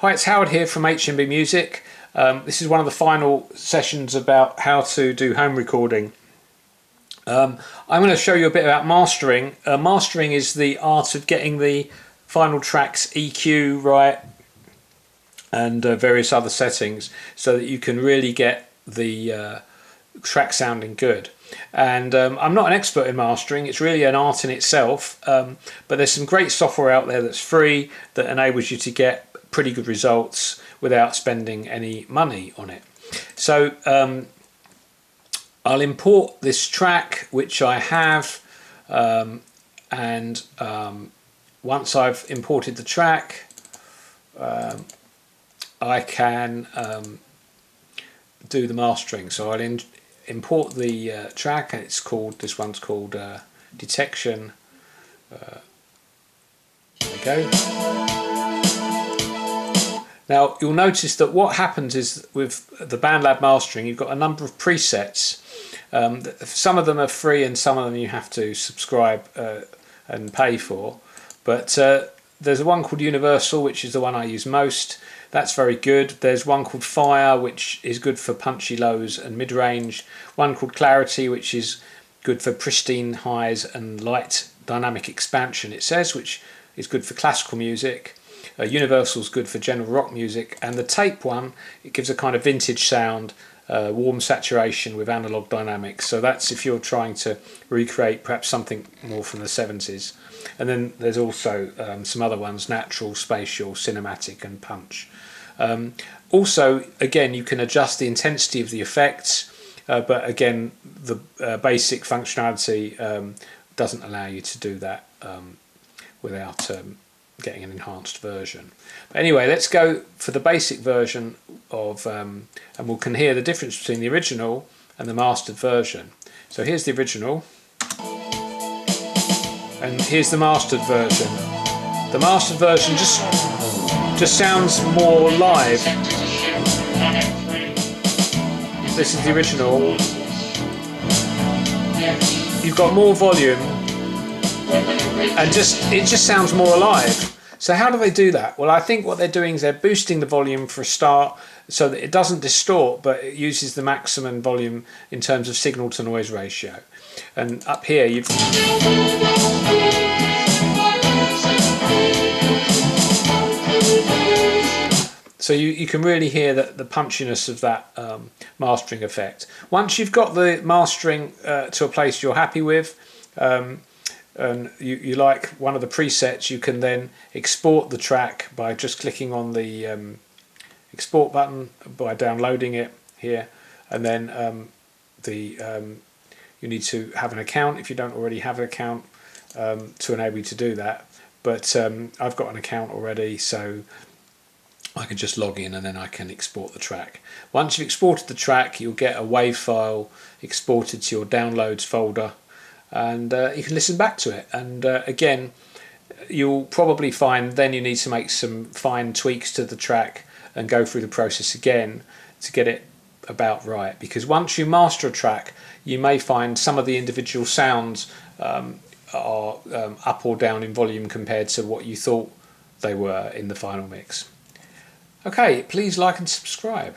Hi, it's Howard here from HMB Music. This is one of the final sessions about how to do home recording. I'm going to show you a bit about mastering. Mastering is the art of getting the final track's EQ right and various other settings so that you can really get the track sounding good. And I'm not an expert in mastering, it's really an art in itself, but there's some great software out there that's free that enables you to get pretty good results without spending any money on it. So I'll import this track, which I have, and once I've imported the track, I can do the mastering. So I'll import the track, and this one's called Detection. There we go. Now you'll notice that what happens is with the BandLab mastering, you've got a number of presets. Some of them are free and some of them you have to subscribe and pay for. But there's one called Universal, which is the one I use most. That's very good. There's one called Fire, which is good for punchy lows and mid-range. One called Clarity, which is good for pristine highs and light dynamic expansion, it says, which is good for classical music. Universal's good for general rock music, and the tape one, it gives a kind of vintage sound, warm saturation with analog dynamics. So that's if you're trying to recreate perhaps something more from the 70s. And then there's also some other ones: natural, spatial, cinematic, and punch. Also, again, you can adjust the intensity of the effects, but again, the basic functionality doesn't allow you to do that without getting an enhanced version. But anyway, let's go for the basic version of, and we can hear the difference between the original and the mastered version. So here's the original, and here's the mastered version. The mastered version just sounds more live. This is the original. You've got more volume, and it just sounds more alive. So how do they do that? Well, I think what they're doing is they're boosting the volume for a start so that it doesn't distort, but it uses the maximum volume in terms of signal to noise ratio. And up here you've so you can really hear the punchiness of that mastering effect. Once you've got the mastering to a place you're happy with, and you like one of the presets, you can then export the track by just clicking on the export button, by downloading it here, and then you need to have an account if you don't already have an account to enable you to do that. But I've got an account already, so I can just log in and then I can export the track. Once you've exported the track, you'll get a WAV file exported to your downloads folder, and you can listen back to it. And again, you'll probably find then you need to make some fine tweaks to the track and go through the process again to get it about right, because once you master a track, you may find some of the individual sounds are up or down in volume compared to what you thought they were in the final mix. Okay, please like and subscribe.